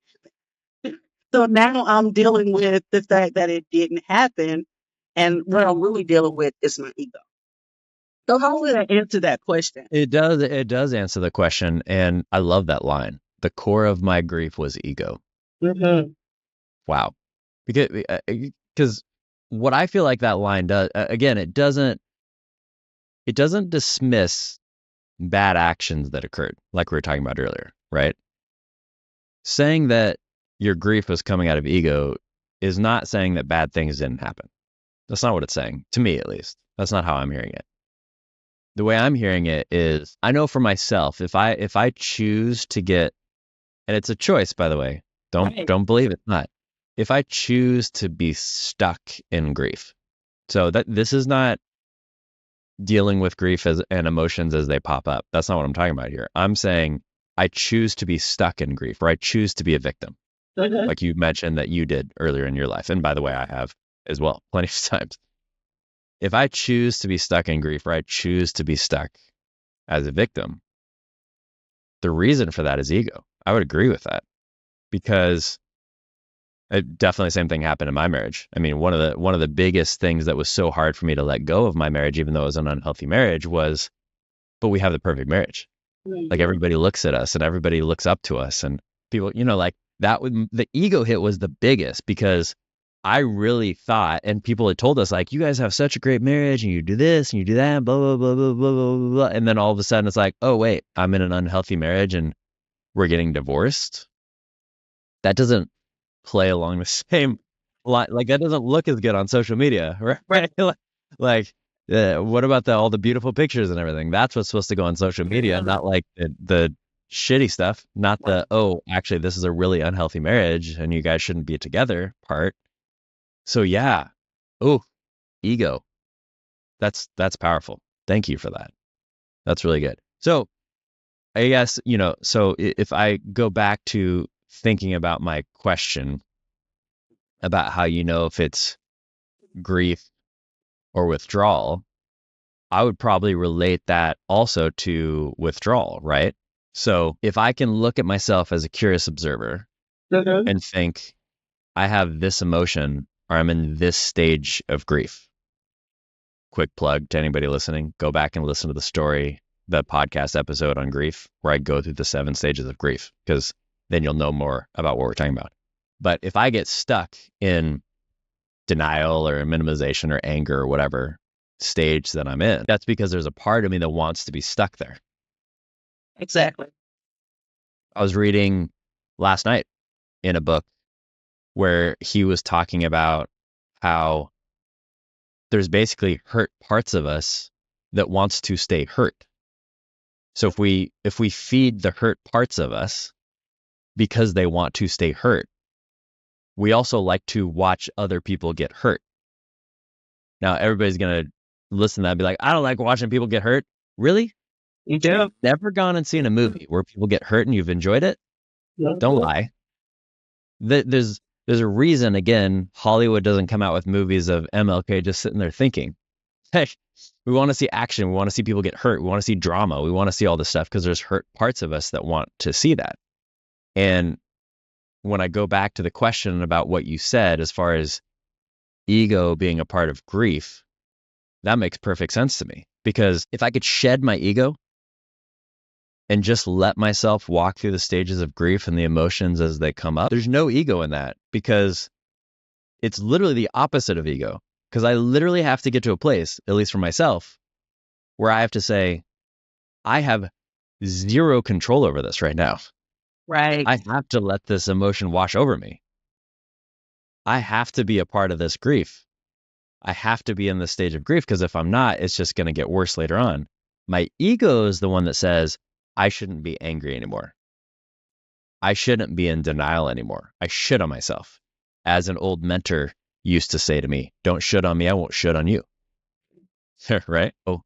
So now I'm dealing with the fact that it didn't happen. And what I'm really dealing with is my ego. So hopefully that answered that question. It does answer the question. And I love that line. The core of my grief was ego. Mm-hmm. Wow. Because what I feel like that line does, again, it doesn't dismiss bad actions that occurred, like we were talking about earlier, right? Saying that your grief was coming out of ego is not saying that bad things didn't happen. That's not what it's saying, to me at least. That's not how I'm hearing it. The way I'm hearing it is, I know for myself, if I choose to get, and it's a choice, by the way, don't believe it's not. If I choose to be stuck in grief, so that this is not dealing with grief and emotions as they pop up. That's not what I'm talking about here. I'm saying I choose to be stuck in grief, or I choose to be a victim, like you mentioned that you did earlier in your life. And by the way, I have as well, plenty of times. If I choose to be stuck in grief, or I choose to be stuck as a victim, the reason for that is ego. I would agree with that, because definitely the same thing happened in my marriage. I mean, one of the biggest things that was so hard for me to let go of my marriage, even though it was an unhealthy marriage, was, but we have the perfect marriage. Like everybody looks at us and everybody looks up to us, and people, like that the ego hit was the biggest, because I really thought, and people had told us, like, you guys have such a great marriage and you do this and you do that, blah, blah, blah, blah, blah, blah, blah, blah. And then all of a sudden it's like, oh, wait, I'm in an unhealthy marriage and we're getting divorced. That doesn't play along the same line. Like, that doesn't look as good on social media, right? What about all the beautiful pictures and everything? That's what's supposed to go on social media, not like the shitty stuff, not the, oh, actually, this is a really unhealthy marriage and you guys shouldn't be together part. So yeah. Oh, ego. That's powerful. Thank you for that. That's really good. So I guess, so if I go back to thinking about my question about how if it's grief or withdrawal, I would probably relate that also to withdrawal, right? So if I can look at myself as a curious observer and think, I have this emotion, or I'm in this stage of grief. Quick plug to anybody listening, go back and listen to the podcast episode on grief, where I go through the 7 stages of grief, because then you'll know more about what we're talking about. But if I get stuck in denial or minimization or anger or whatever stage that I'm in, that's because there's a part of me that wants to be stuck there. Exactly. I was reading last night in a book where he was talking about how there's basically hurt parts of us that wants to stay hurt. So if we feed the hurt parts of us because they want to stay hurt, we also like to watch other people get hurt. Now everybody's going to listen to that and be like, I don't like watching people get hurt. Really? You do? You've never gone and seen a movie where people get hurt and you've enjoyed it? Don't lie. There's a reason, again, Hollywood doesn't come out with movies of MLK just sitting there thinking. Hey, we want to see action. We want to see people get hurt. We want to see drama. We want to see all this stuff because there's hurt parts of us that want to see that. And when I go back to the question about what you said, as far as ego being a part of grief, that makes perfect sense to me. Because if I could shed my ego and just let myself walk through the stages of grief and the emotions as they come up, there's no ego in that, because it's literally the opposite of ego. Because I literally have to get to a place, at least for myself, where I have to say, I have zero control over this right now. Right. I have to let this emotion wash over me. I have to be a part of this grief. I have to be in this stage of grief, because if I'm not, it's just going to get worse later on. My ego is the one that says, I shouldn't be angry anymore. I shouldn't be in denial anymore. I should on myself. As an old mentor used to say to me, don't should on me, I won't should on you. Right? Oh,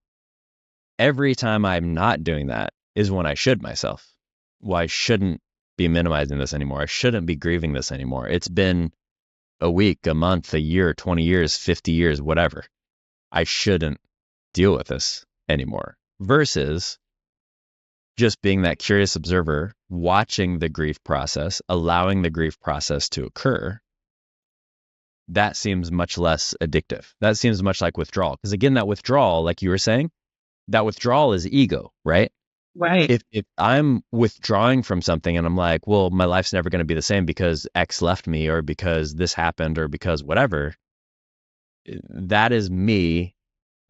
every time I'm not doing that is when I should myself. Well, I shouldn't be minimizing this anymore. I shouldn't be grieving this anymore. It's been a week, a month, a year, 20 years, 50 years, whatever. I shouldn't deal with this anymore. Versus just being that curious observer, watching the grief process, allowing the grief process to occur. That seems much less addictive. That seems much like withdrawal. Because again, that withdrawal, like you were saying, that withdrawal is ego, right? Right. If I'm withdrawing from something and I'm like, well, my life's never going to be the same because X left me or because this happened or because whatever, that is me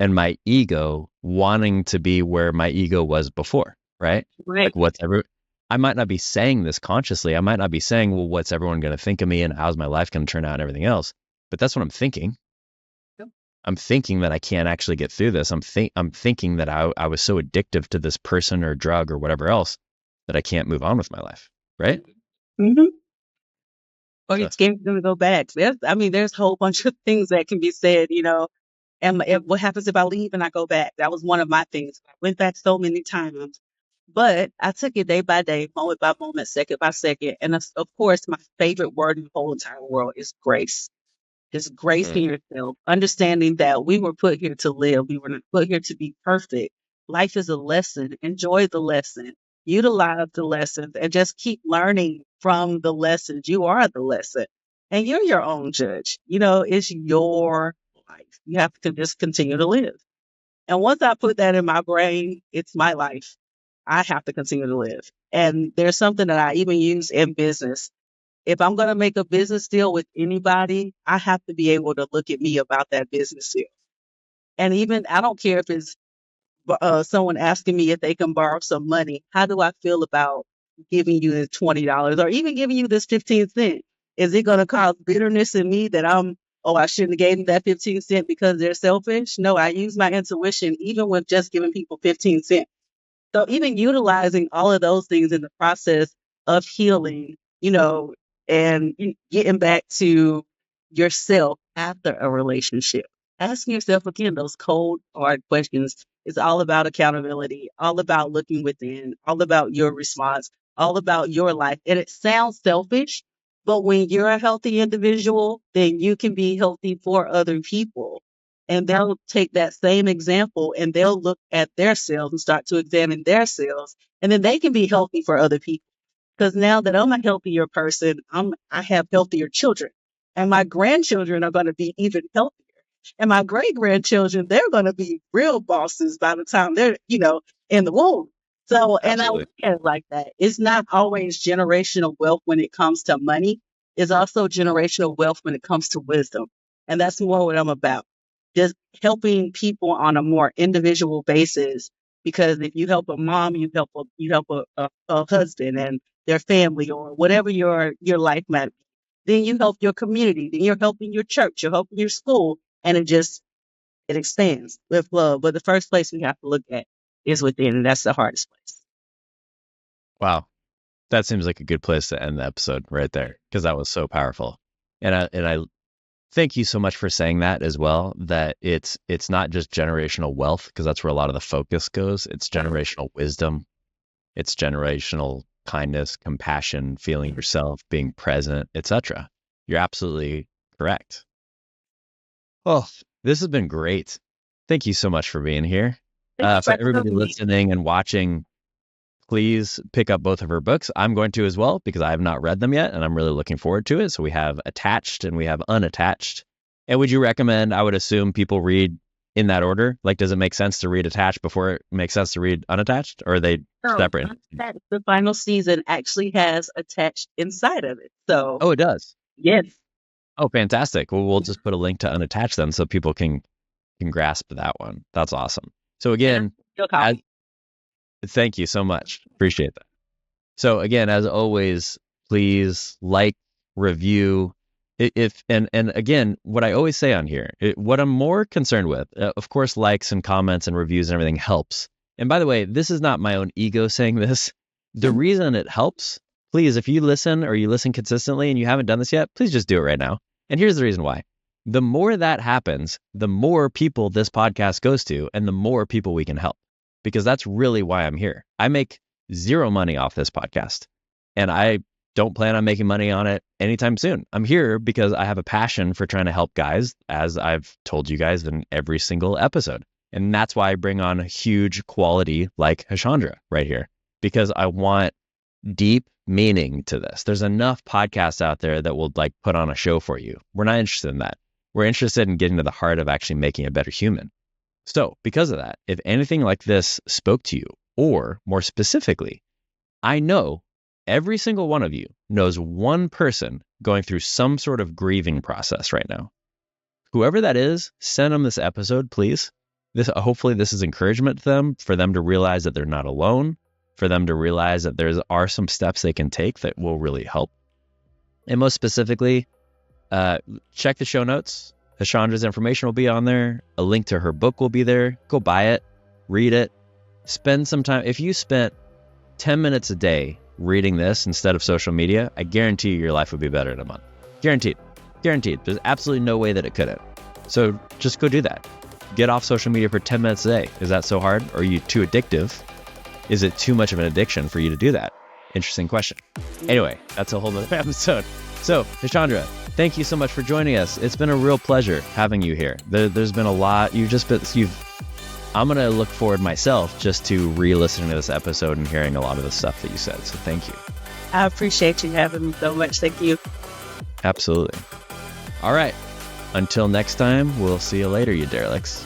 and my ego wanting to be where my ego was before, right? Right. Like I might not be saying this consciously. I might not be saying, well, what's everyone going to think of me and how's my life going to turn out and everything else? But that's what I'm thinking. Yep. I'm thinking that I can't actually get through this. I'm thinking that I was so addictive to this person or drug or whatever else that I can't move on with my life, right? Mm-hmm. Or So, you're scared to go back. There's a whole bunch of things that can be said, and what happens if I leave and I go back? That was one of my things. I went back so many times, but I took it day by day, moment by moment, second by second. And of course, my favorite word in the whole entire world is grace. Just gracing yourself, understanding that we were put here to live. We were not put here to be perfect. Life is a lesson. Enjoy the lesson. Utilize the lessons and just keep learning from the lessons. You are the lesson. And you're your own judge. It's your life. You have to just continue to live. And once I put that in my brain, it's my life. I have to continue to live. And there's something that I even use in business. If I'm going to make a business deal with anybody, I have to be able to look at me about that business deal. And even I don't care if it's someone asking me if they can borrow some money. How do I feel about giving you this $20 or even giving you this 15 cents? Is it going to cause bitterness in me that I shouldn't have gave them that 15 cents because they're selfish? No, I use my intuition even with just giving people 15 cents. So even utilizing all of those things in the process of healing, and getting back to yourself after a relationship. Asking yourself again those cold, hard questions is all about accountability, all about looking within, all about your response, all about your life. And it sounds selfish, but when you're a healthy individual, then you can be healthy for other people. And they'll take that same example and they'll look at their selves and start to examine their selves. And then they can be healthy for other people. Because now that I'm a healthier person, I have healthier children. And my grandchildren are going to be even healthier. And my great grandchildren, they're going to be real bosses by the time they're, in the womb. So, and I absolutely. look at it like that. It's not always generational wealth when it comes to money. It's also generational wealth when it comes to wisdom. And that's more what I'm about. Just helping people on a more individual basis. Because if you help a mom, you help a husband and their family or whatever your life might be. Then you help your community. Then you're helping your church. You're helping your school, and it expands with love. But the first place we have to look at is within, and that's the hardest place. Wow. That seems like a good place to end the episode right there because that was so powerful. And I thank you so much for saying that as well, that it's not just generational wealth because that's where a lot of the focus goes. It's generational wisdom. It's generational kindness, compassion, feeling yourself, being present, etc. You're absolutely correct. Oh, this has been great. Thank you so much for being here. Thanks For for everybody having me. listening and watching, please pick up both of her books. I'm going to as well because I have not read them yet and I'm really looking forward to it. So we have Attached and we have Unattached. And would you recommend, I would assume people read in that order? Like, does it make sense to read Attached before it makes sense to read Unattached? Or are they So, separate? the final season actually has attached inside of it. So, Oh, it does. yes. Oh, fantastic. Well, we'll just put a link to Unattached then so people can grasp that one. That's awesome. So again, You'll call as, me. thank you so much. Appreciate that. So again, as always, please like, review. And again, what I always say on here, what I'm more concerned with, of course, likes and comments and reviews and everything helps. And by the way, this is not my own ego saying this. The reason it helps, please, if you listen or you listen consistently and you haven't done this yet, please just do it right now. And here's the reason why. The more that happens, the more people this podcast goes to and the more people we can help. Because that's really why I'm here. I make zero money off this podcast. And I don't plan on making money on it anytime soon. I'm here because I have a passion for trying to help guys, as I've told you guys in every single episode. And that's why I bring on a huge quality like Hachandra right here, because I want deep meaning to this. There's enough podcasts out there that will like put on a show for you. We're not interested in that. We're interested in getting to the heart of actually making a better human. So because of that, if anything like this spoke to you, or more specifically, I know every single one of you knows one person going through some sort of grieving process right now. Whoever that is, send them this episode, please. Hopefully this is encouragement to them, for them to realize that they're not alone, for them to realize that there are some steps they can take that will really help. And most specifically, check the show notes. Hachandra's information will be on there. A link to her book will be there. Go buy it, read it, spend some time. If you spent 10 minutes a day reading this instead of social media, I guarantee you your life would be better in a month. Guaranteed. Guaranteed. There's absolutely no way that it couldn't. So just go do that. Get off social media for 10 minutes a day. Is that so hard? Are you too addictive? Is it too much of an addiction for you to do that? Interesting question. Anyway, that's a whole nother episode. So, Hachandra, thank you so much for joining us. It's been a real pleasure having you here. There's been a lot. I'm going to look forward myself just to re-listening to this episode and hearing a lot of the stuff that you said. So thank you. I appreciate you having me so much. Thank you. Absolutely. All right. Until next time, we'll see you later, you derelicts.